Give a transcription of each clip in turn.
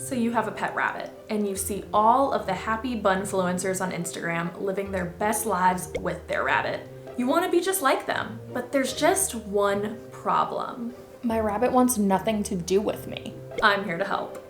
So you have a pet rabbit and you see all of the happy bunfluencers on Instagram living their best lives with their rabbit. You want to be just like them, but there's just one problem. My rabbit wants nothing to do with me. I'm here to help.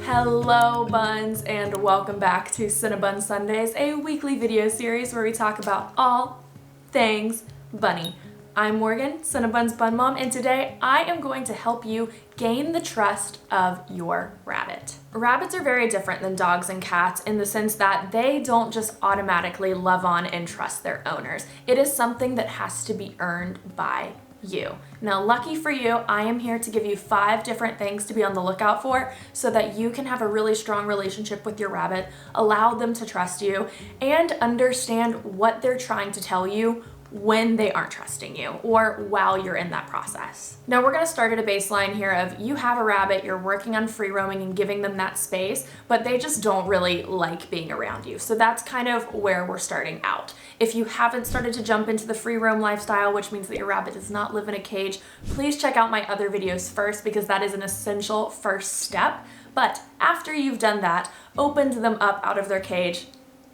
Hello buns, and welcome back to Cinnabun Sundays, a weekly video series where we talk about all things bunny. I'm Morgan, Cinnabun's bun mom, and today I am going to help you gain the trust of your rabbit. Rabbits are very different than dogs and cats in the sense that they don't just automatically love on and trust their owners. It is something that has to be earned by you. Now, lucky for you, I am here to give you 5 different things to be on the lookout for so that you can have a really strong relationship with your rabbit, allow them to trust you, and understand what they're trying to tell you when they aren't trusting you or while you're in that process. Now we're gonna start at a baseline here of you have a rabbit, you're working on free roaming and giving them that space, but they just don't really like being around you. So that's kind of where we're starting out. If you haven't started to jump into the free roam lifestyle, which means that your rabbit does not live in a cage, please check out my other videos first because that is an essential first step. But after you've done that, opened them up out of their cage,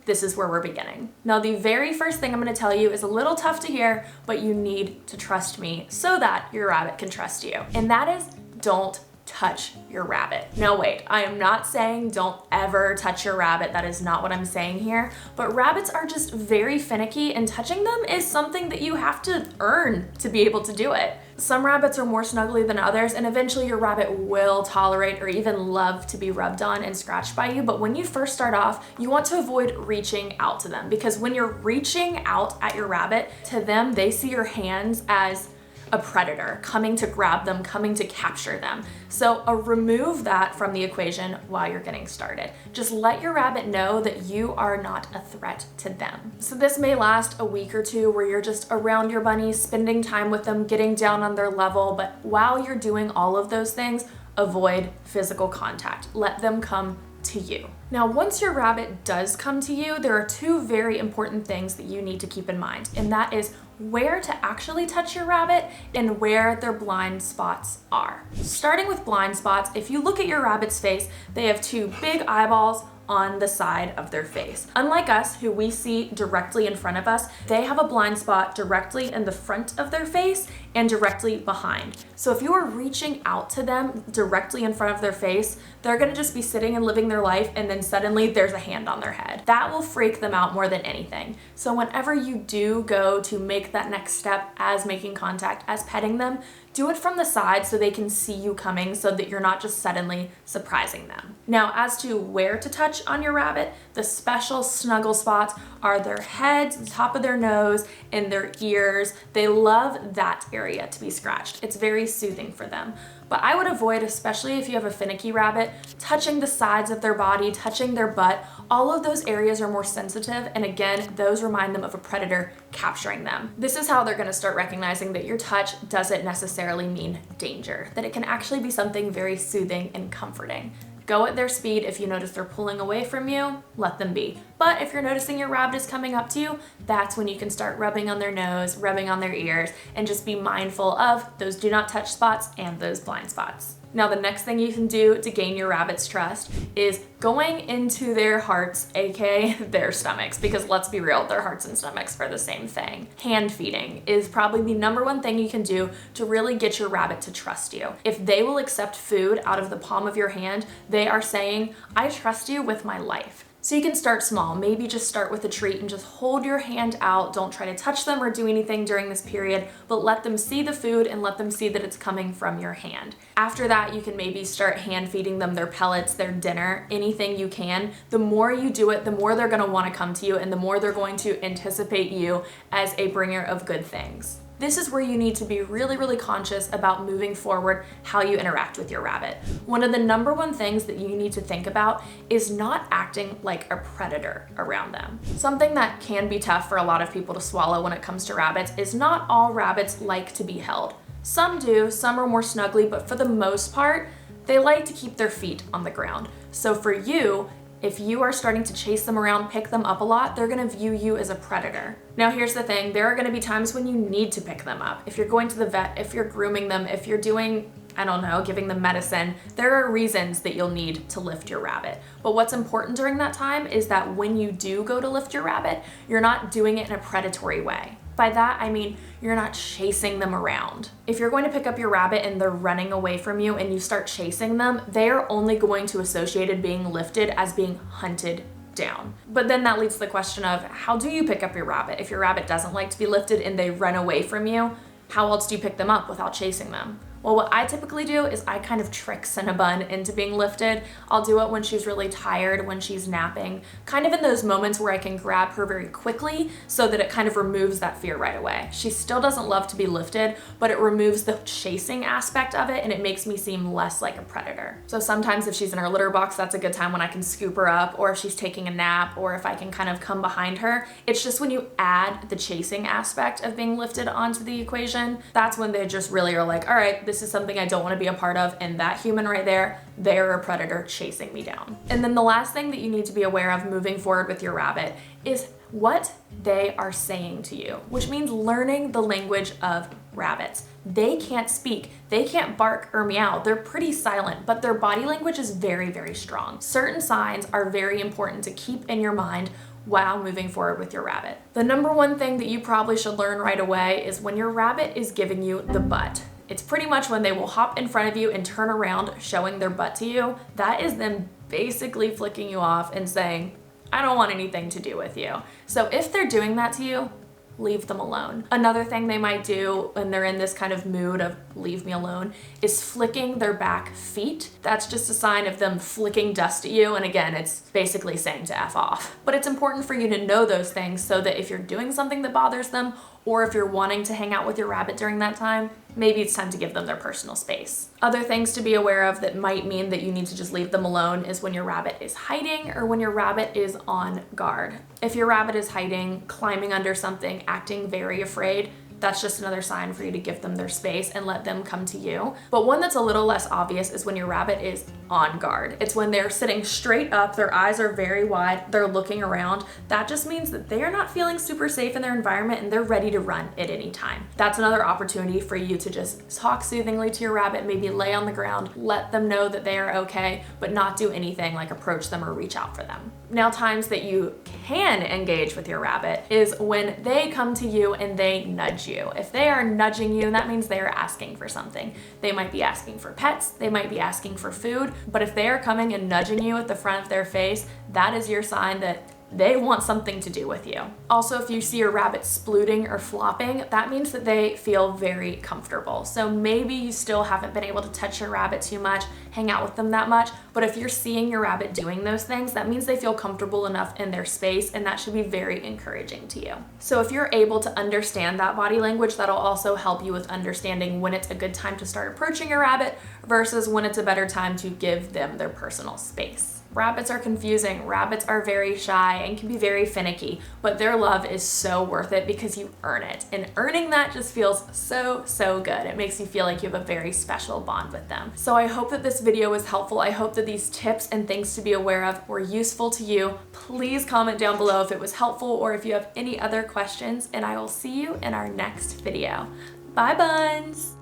this is where we're beginning. Now, the very first thing I'm gonna tell you is a little tough to hear, but you need to trust me so that your rabbit can trust you. And that is, don't touch your rabbit. No, wait, I am not saying don't ever touch your rabbit. That is not what I'm saying here. But rabbits are just very finicky, and touching them is something that you have to earn to be able to do it. Some rabbits are more snuggly than others, and eventually your rabbit will tolerate or even love to be rubbed on and scratched by you. But when you first start off, you want to avoid reaching out to them, because when you're reaching out at your rabbit, to them, they see your hands as a predator coming to grab them, coming to capture them. So remove that from the equation while you're getting started. Just let your rabbit know that you are not a threat to them. So this may last a week or two where you're just around your bunnies, spending time with them, getting down on their level. But while you're doing all of those things, avoid physical contact. Let them come to you. Now, once your rabbit does come to you, there are 2 very important things that you need to keep in mind, and that is where to actually touch your rabbit and where their blind spots are. Starting with blind spots, if you look at your rabbit's face, they have 2 big eyeballs on the side of their face. Unlike us, who we see directly in front of us, they have a blind spot directly in the front of their face and directly behind. So if you are reaching out to them directly in front of their face, they're gonna just be sitting and living their life, and then suddenly there's a hand on their head. That will freak them out more than anything. So whenever you do go to make that next step as making contact, as petting them, do it from the side so they can see you coming, so that you're not just suddenly surprising them. Now, as to where to touch on your rabbit, the special snuggle spots are their heads, the top of their nose, and their ears. They love that area to be scratched. It's very soothing for them. But I would avoid, especially if you have a finicky rabbit, touching the sides of their body, touching their butt. All of those areas are more sensitive, and again, those remind them of a predator capturing them. This is how they're gonna start recognizing that your touch doesn't necessarily mean danger, that it can actually be something very soothing and comforting. Go at their speed. If you notice they're pulling away from you, let them be. But if you're noticing your rabbit is coming up to you, that's when you can start rubbing on their nose, rubbing on their ears, and just be mindful of those do not touch spots and those blind spots. Now, the next thing you can do to gain your rabbit's trust is going into their hearts, aka their stomachs, because let's be real, their hearts and stomachs are the same thing. Hand feeding is probably the #1 thing you can do to really get your rabbit to trust you. If they will accept food out of the palm of your hand, they are saying, I trust you with my life. So you can start small. Maybe just start with a treat and just hold your hand out. Don't try to touch them or do anything during this period, but let them see the food and let them see that it's coming from your hand. After that, you can maybe start hand feeding them their pellets, their dinner, anything you can. The more you do it, the more they're gonna wanna come to you, and the more they're going to anticipate you as a bringer of good things. This is where you need to be really, really conscious about moving forward how you interact with your rabbit. One of the #1 things that you need to think about is not acting like a predator around them. Something that can be tough for a lot of people to swallow when it comes to rabbits is not all rabbits like to be held. Some do, some are more snuggly, but for the most part, they like to keep their feet on the ground. So for you, If you are starting to chase them around, pick them up a lot, they're gonna view you as a predator. Now here's the thing, there are gonna be times when you need to pick them up. If you're going to the vet, if you're grooming them, if you're doing, I don't know, giving them medicine, there are reasons that you'll need to lift your rabbit. But what's important during that time is that when you do go to lift your rabbit, you're not doing it in a predatory way. By that, I mean you're not chasing them around. If you're going to pick up your rabbit and they're running away from you and you start chasing them, they are only going to associate it being lifted as being hunted down. But then that leads to the question of, how do you pick up your rabbit? If your rabbit doesn't like to be lifted and they run away from you, how else do you pick them up without chasing them? Well, what I typically do is I kind of trick Cinnabon into being lifted. I'll do it when she's really tired, when she's napping, kind of in those moments where I can grab her very quickly so that it kind of removes that fear right away. She still doesn't love to be lifted, but it removes the chasing aspect of it and it makes me seem less like a predator. So sometimes if she's in her litter box, that's a good time when I can scoop her up, or if she's taking a nap, or if I can kind of come behind her. It's just when you add the chasing aspect of being lifted onto the equation, that's when they just really are like, all right, this is something I don't want to be a part of, and that human right there, they're a predator chasing me down. And then the last thing that you need to be aware of moving forward with your rabbit is what they are saying to you, which means learning the language of rabbits. They can't speak, they can't bark or meow, they're pretty silent, but their body language is very, very strong. Certain signs are very important to keep in your mind while moving forward with your rabbit. The number one thing that you probably should learn right away is when your rabbit is giving you the butt. It's pretty much when they will hop in front of you and turn around showing their butt to you. That is them basically flicking you off and saying, I don't want anything to do with you. So if they're doing that to you, leave them alone. Another thing they might do when they're in this kind of mood of leave me alone is flicking their back feet. That's just a sign of them flicking dust at you. And again, it's basically saying to F off. But it's important for you to know those things so that if you're doing something that bothers them, or if you're wanting to hang out with your rabbit during that time, maybe it's time to give them their personal space. Other things to be aware of that might mean that you need to just leave them alone is when your rabbit is hiding or when your rabbit is on guard. If your rabbit is hiding, climbing under something, acting very afraid, that's just another sign for you to give them their space and let them come to you. But one that's a little less obvious is when your rabbit is on guard. It's when they're sitting straight up, their eyes are very wide, they're looking around. That just means that they are not feeling super safe in their environment and they're ready to run at any time. That's another opportunity for you to just talk soothingly to your rabbit, maybe lay on the ground, let them know that they are okay, but not do anything like approach them or reach out for them. Now, times that you can engage with your rabbit is when they come to you and they nudge you. If they are nudging you, that means they are asking for something. They might be asking for pets, they might be asking for food, but if they are coming and nudging you at the front of their face, that is your sign that they want something to do with you. Also, if you see your rabbit splooting or flopping, that means that they feel very comfortable. So maybe you still haven't been able to touch your rabbit too much, hang out with them that much, but if you're seeing your rabbit doing those things, that means they feel comfortable enough in their space, and that should be very encouraging to you. So if you're able to understand that body language, that'll also help you with understanding when it's a good time to start approaching your rabbit versus when it's a better time to give them their personal space. Rabbits are confusing, rabbits are very shy and can be very finicky, but their love is so worth it because you earn it. And earning that just feels so, so good. It makes you feel like you have a very special bond with them. So I hope that this video was helpful. I hope that these tips and things to be aware of were useful to you. Please comment down below if it was helpful or if you have any other questions, and I will see you in our next video. Bye, buns!